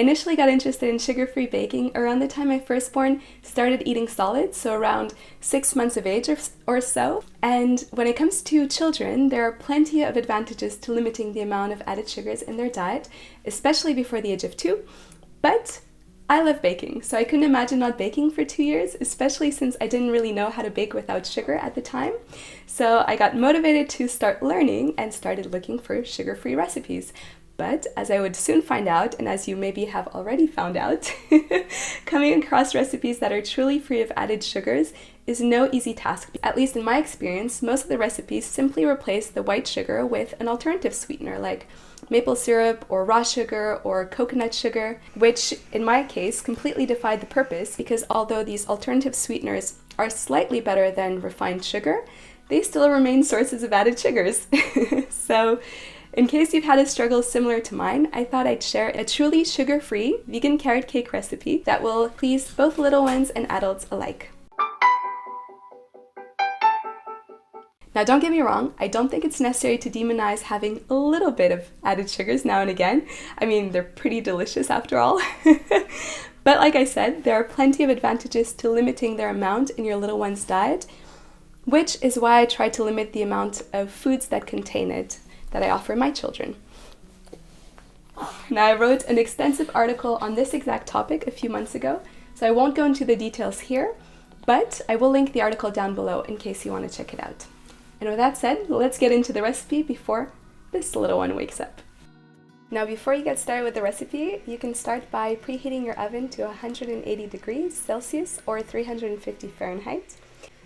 initially got interested in sugar-free baking around the time my firstborn started eating solids, so around 6 months of age or so. And when it comes to children, there are plenty of advantages to limiting the amount of added sugars in their diet, especially before the age of 2. But I love baking, so I couldn't imagine not baking for 2 years, especially since I didn't really know how to bake without sugar at the time. So I got motivated to start learning and started looking for sugar-free recipes. But as I would soon find out, and as you maybe have already found out, coming across recipes that are truly free of added sugars is no easy task. At least in my experience, most of the recipes simply replace the white sugar with an alternative sweetener like maple syrup or raw sugar or coconut sugar, which in my case completely defied the purpose, because although these alternative sweeteners are slightly better than refined sugar, they still remain sources of added sugars. So in case you've had a struggle similar to mine, I thought I'd share a truly sugar-free vegan carrot cake recipe that will please both little ones and adults alike. Now don't get me wrong, I don't think it's necessary to demonize having a little bit of added sugars now and again. I mean, they're pretty delicious after all. But like I said, there are plenty of advantages to limiting their amount in your little one's diet, which is why I try to limit the amount of foods that contain it that I offer my children. Now, I wrote an extensive article on this exact topic a few months ago, so I won't go into the details here, but I will link the article down below in case you want to check it out. And with that said, let's get into the recipe before this little one wakes up. Now, before you get started with the recipe, you can start by preheating your oven to 180 degrees Celsius or 350 Fahrenheit.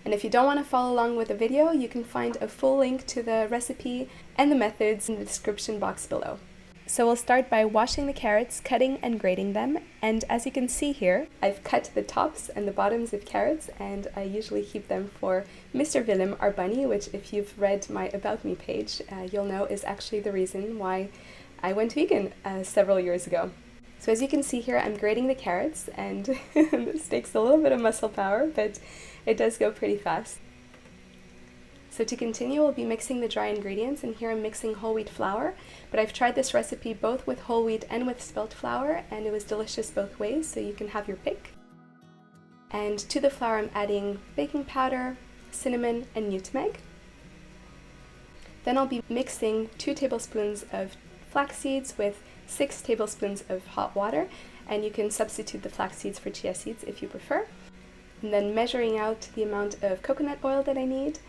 And if you don't want to follow along with the video, you can find a full link to the recipe and the methods in the description box below. So we'll start by washing the carrots, cutting and grating them. And as you can see here, I've cut the tops and the bottoms of carrots, and I usually keep them for Mr. Willem, our bunny, which if you've read my About Me page, you'll know is actually the reason why I went vegan several years ago. So as you can see here, I'm grating the carrots, and this takes a little bit of muscle power, but it does go pretty fast. So to continue, we'll be mixing the dry ingredients, and here I'm mixing whole wheat flour, but I've tried this recipe both with whole wheat and with spelt flour, and it was delicious both ways, so you can have your pick. And to the flour, I'm adding baking powder, cinnamon, and nutmeg. Then I'll be mixing 2 tablespoons of flax seeds with 6 tablespoons of hot water, and you can substitute the flax seeds for chia seeds if you prefer. And then measuring out the amount of coconut oil that I need,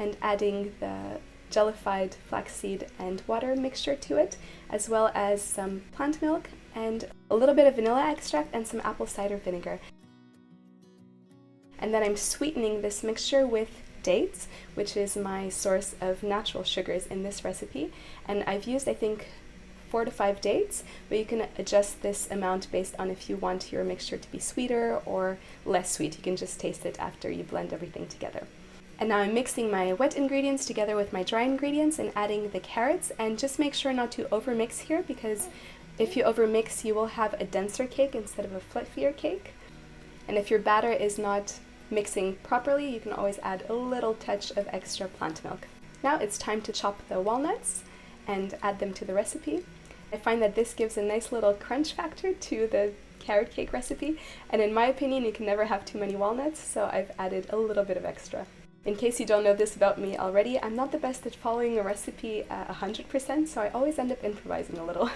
and adding the jellified flaxseed and water mixture to it, as well as some plant milk and a little bit of vanilla extract and some apple cider vinegar. And then I'm sweetening this mixture with dates, which is my source of natural sugars in this recipe. And I've used, I think, 4 to 5 dates, but you can adjust this amount based on if you want your mixture to be sweeter or less sweet. You can just taste it after you blend everything together. And now I'm mixing my wet ingredients together with my dry ingredients and adding the carrots, and just make sure not to overmix here, because if you overmix you will have a denser cake instead of a fluffier cake. And if your batter is not mixing properly, you can always add a little touch of extra plant milk. Now it's time to chop the walnuts and add them to the recipe. I find that this gives a nice little crunch factor to the carrot cake recipe, and in my opinion you can never have too many walnuts, so I've added a little bit of extra. In case you don't know this about me already, I'm not the best at following a recipe 100%, so I always end up improvising a little.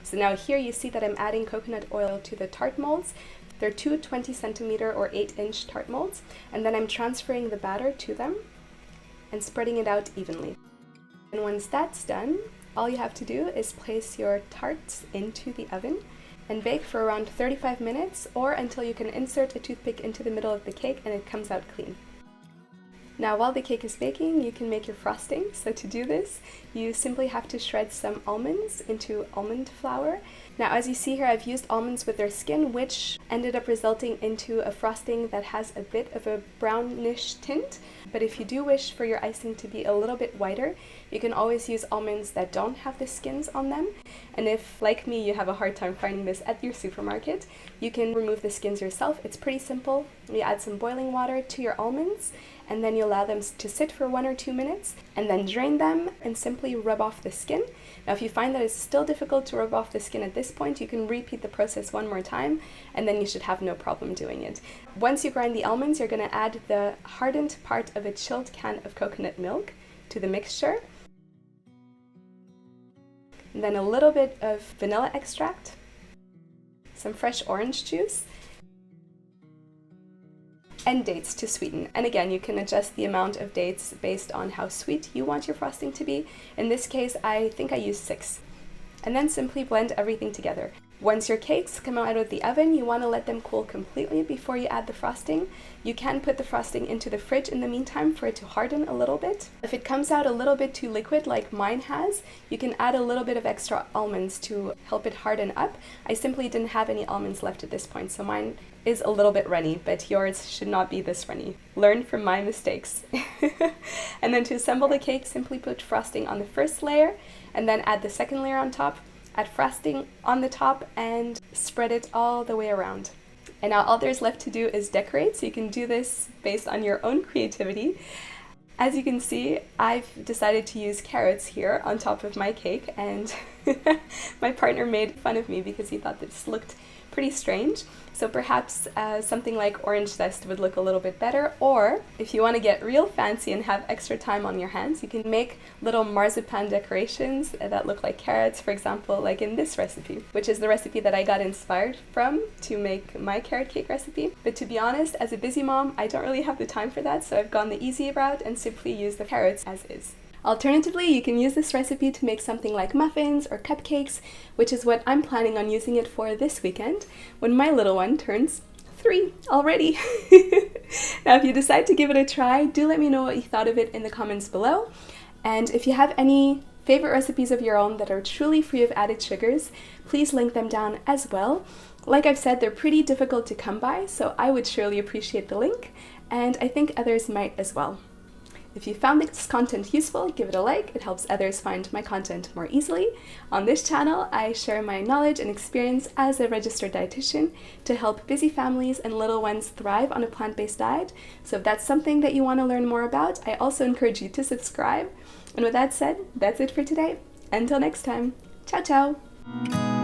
So now here you see that I'm adding coconut oil to the tart molds. They're 2 20cm or 8-inch tart molds, and then I'm transferring the batter to them and spreading it out evenly. And once that's done, all you have to do is place your tarts into the oven and bake for around 35 minutes, or until you can insert a toothpick into the middle of the cake and it comes out clean. Now while the cake is baking, you can make your frosting. So to do this, you simply have to shred some almonds into almond flour. Now as you see here, I've used almonds with their skin, which ended up resulting into a frosting that has a bit of a brownish tint. But if you do wish for your icing to be a little bit whiter, you can always use almonds that don't have the skins on them. And if, like me, you have a hard time finding this at your supermarket, you can remove the skins yourself. It's pretty simple. You add some boiling water to your almonds, and then you allow them to sit for 1 or 2 minutes, and then drain them and simply rub off the skin. Now if you find that it's still difficult to rub off the skin at this point, you can repeat the process one more time, and then you should have no problem doing it. Once you grind the almonds, you're going to add the hardened part of a chilled can of coconut milk to the mixture, and then a little bit of vanilla extract, some fresh orange juice, and dates to sweeten. And again, you can adjust the amount of dates based on how sweet you want your frosting to be. In this case, I think I used 6. And then simply blend everything together. Once your cakes come out of the oven, you want to let them cool completely before you add the frosting. You can put the frosting into the fridge in the meantime for it to harden a little bit. If it comes out a little bit too liquid like mine has, you can add a little bit of extra almonds to help it harden up. I simply didn't have any almonds left at this point, so mine is a little bit runny, but yours should not be this runny. Learn from my mistakes. And then to assemble the cake, simply put frosting on the first layer and then add the second layer on top. Add frosting on the top and spread it all the way around. And now all there's left to do is decorate, so you can do this based on your own creativity. As you can see, I've decided to use carrots here on top of my cake, and my partner made fun of me because he thought this looked pretty strange. So perhaps something like orange zest would look a little bit better, or if you want to get real fancy and have extra time on your hands, you can make little marzipan decorations that look like carrots, for example, like in this recipe, which is the recipe that I got inspired from to make my carrot cake recipe. But to be honest, as a busy mom, I don't really have the time for that, so I've gone the easy route and simply used the carrots as is. Alternatively, you can use this recipe to make something like muffins or cupcakes, which is what I'm planning on using it for this weekend, when my little one turns 3 already. Now, if you decide to give it a try, do let me know what you thought of it in the comments below. And if you have any favorite recipes of your own that are truly free of added sugars, please link them down as well. Like I've said, they're pretty difficult to come by, so I would surely appreciate the link, and I think others might as well. If you found this content useful, give it a like. It helps others find my content more easily. On this channel, I share my knowledge and experience as a registered dietitian to help busy families and little ones thrive on a plant-based diet. So if that's something that you want to learn more about, I also encourage you to subscribe. And with that said, that's it for today. Until next time, ciao ciao!